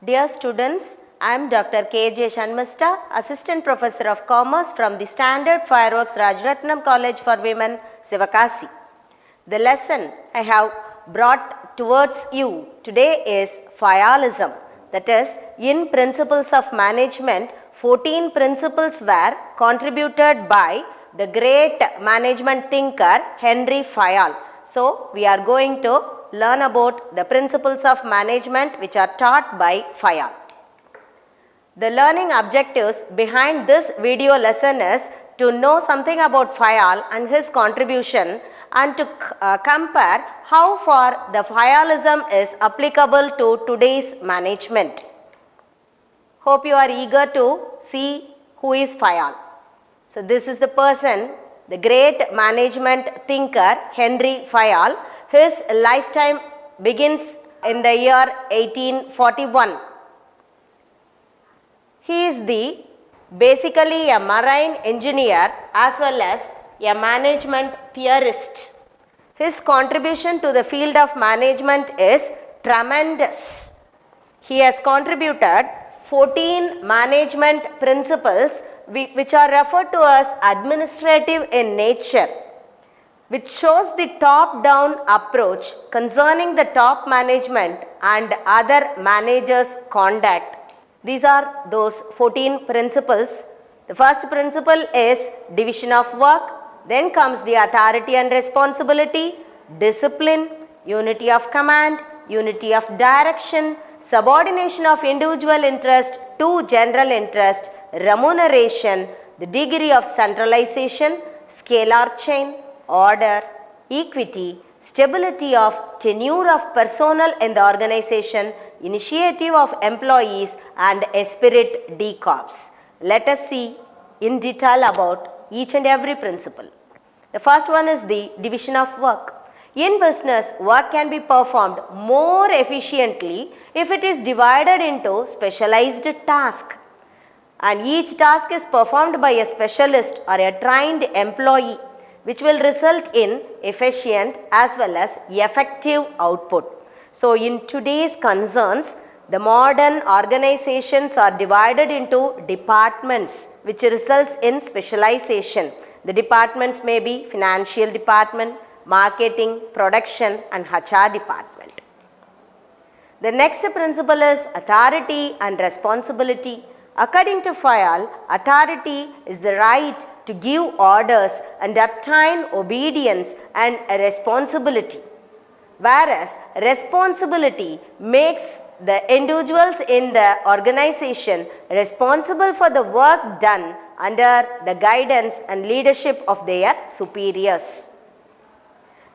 Dear students, I am Dr.K.J.Sunmista, Assistant Professor of Commerce from the Standard Fireworks Rajaratnam College for Women, Sivakasi. The lesson I have brought towards you today is Fayolism, that is, in Principles of Management, 14 principles were contributed by the great management thinker Henry Fayol. So, we are going to learn about the principles of management which are taught by Fayol. The learning objectives behind this video lesson is to know something about Fayol and his contribution and to compare how far the Fayolism is applicable to today's management. Hope you are eager to see who is Fayol. So, this is the person, the great management thinker Henry Fayol. His lifetime begins in the year 1841. He is basically a marine engineer as well as a management theorist. His contribution to the field of management is tremendous. He has contributed 14 management principles which are referred to as administrative in nature, which shows the top-down approach concerning the top management and other managers' conduct. These are those 14 principles. The first principle is division of work, then comes the authority and responsibility, discipline, unity of command, unity of direction, subordination of individual interest to general interest, remuneration, the degree of centralization, scalar chain, order, equity, stability of tenure of personnel in the organization, initiative of employees and esprit de corps. Let us see in detail about each and every principle. The first one is the division of work. In business, work can be performed more efficiently if it is divided into specialized tasks, and each task is performed by a specialist or a trained employee, which will result in efficient as well as effective output. So, in today's concerns, the modern organizations are divided into departments, which results in specialization. The departments may be financial department, marketing, production and HR department. The next principle is authority and responsibility. According to Fayol, authority is the right to give orders and obtain obedience and a responsibility, whereas responsibility makes the individuals in the organization responsible for the work done under the guidance and leadership of their superiors.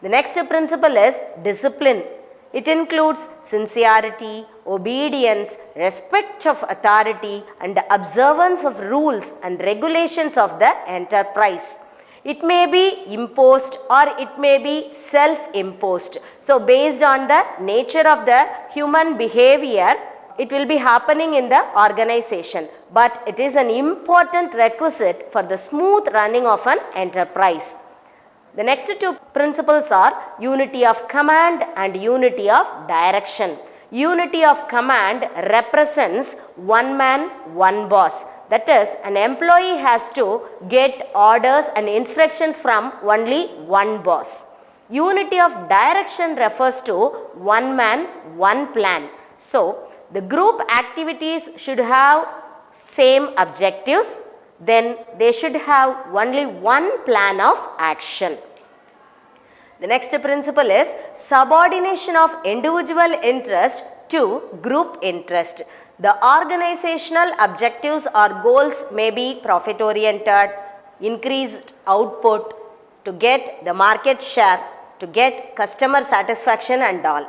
The next principle is discipline. It includes sincerity, obedience, respect of authority and observance of rules and regulations of the enterprise. It may be imposed or it may be self-imposed. So, based on the nature of the human behavior, it will be happening in the organization, but it is an important requisite for the smooth running of an enterprise. The next two principles are unity of command and unity of direction. Unity of command represents one man, one boss. That is, an employee has to get orders and instructions from only one boss. Unity of direction refers to one man, one plan. So, the group activities should have same objectives, then they should have only one plan of action. The next principle is subordination of individual interest to group interest. The organizational objectives or goals may be profit oriented, increased output, to get the market share, to get customer satisfaction and all.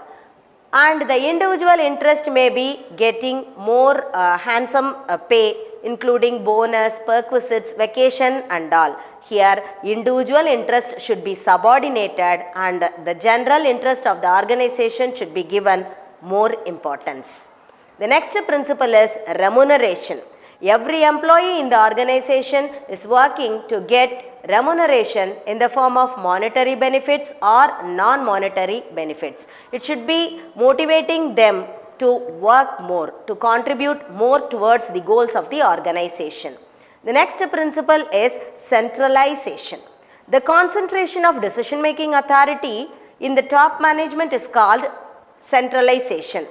And the individual interest may be getting more handsome pay, including bonus, perquisites, vacation and all. Here, individual interest should be subordinated and the general interest of the organization should be given more importance. The next principle is remuneration. Every employee in the organization is working to get remuneration in the form of monetary benefits or non-monetary benefits. It should be motivating them to work more, to contribute more towards the goals of the organization. The next principle is centralization. The concentration of decision-making authority in the top management is called centralization.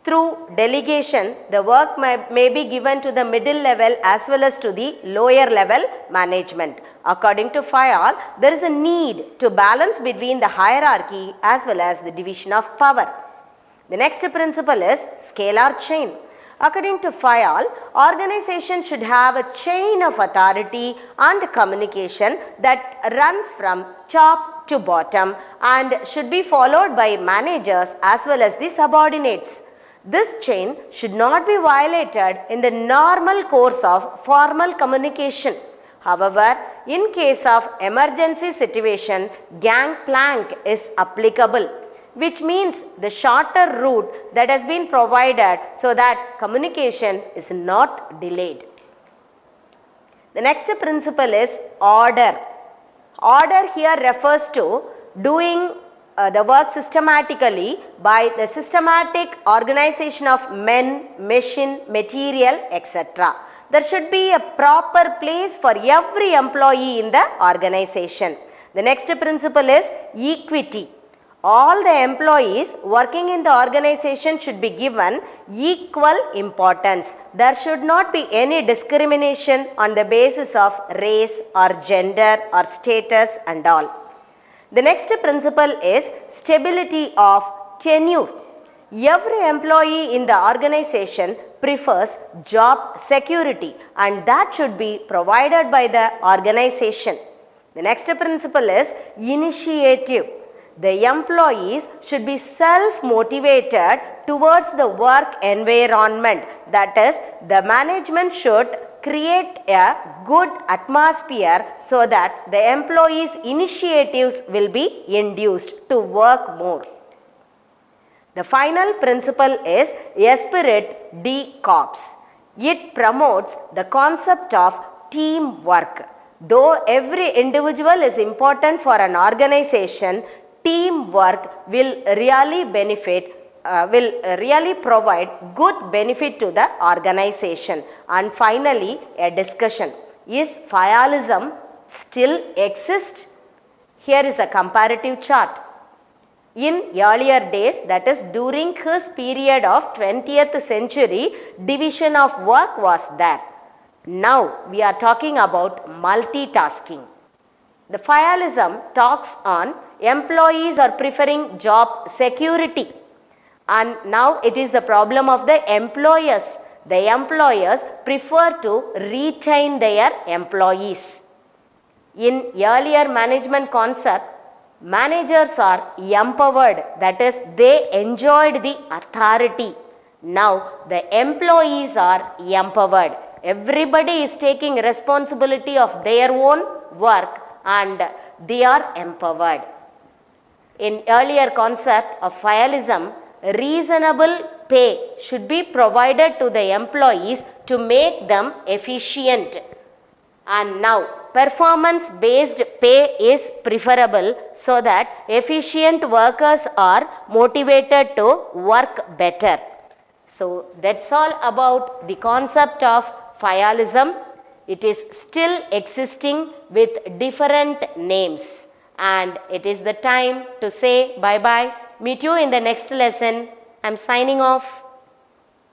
Through delegation, the work may be given to the middle level as well as to the lower level management. According to Fayol, there is a need to balance between the hierarchy as well as the division of power. The next principle is scalar chain. According to Fayol, organization should have a chain of authority and communication that runs from top to bottom and should be followed by managers as well as the subordinates. This chain should not be violated in the normal course of formal communication. However, in case of emergency situation, gangplank is applicable, which means the shorter route that has been provided so that communication is not delayed. The next principle is order. Order here refers to doing the work systematically by the systematic organization of men, machine, material, etc. There should be a proper place for every employee in the organization. The next principle is equity. All the employees working in the organization should be given equal importance. There should not be any discrimination on the basis of race or gender or status and all. The next principle is stability of tenure. Every employee in the organization prefers job security and that should be provided by the organization. The next principle is initiative. The employees should be self-motivated towards the work environment. That is, the management should create a good atmosphere so that the employees' initiatives will be induced to work more. The final principle is esprit de corps. It promotes the concept of teamwork. Though every individual is important for an organization, teamwork will really provide good benefit to the organization. And finally, a discussion. Is Fayolism still exist? Here is a comparative chart. In earlier days, that is during his period of 20th century, division of work was there. Now we are talking about multitasking. The Fayolism talks on employees are preferring job security, and now it is the problem of the employers. The employers prefer to retain their employees. In earlier management concept, managers are empowered, that is, they enjoyed the authority. Now the employees are empowered. Everybody is taking responsibility of their own work and they are empowered. In earlier concept of Fayolism, reasonable pay should be provided to the employees to make them efficient. And now performance based pay is preferable so that efficient workers are motivated to work better. So that's all about the concept of Fayolism. It is still existing with different names, and it is the time to say bye bye. Meet you in the next lesson. I'm signing off.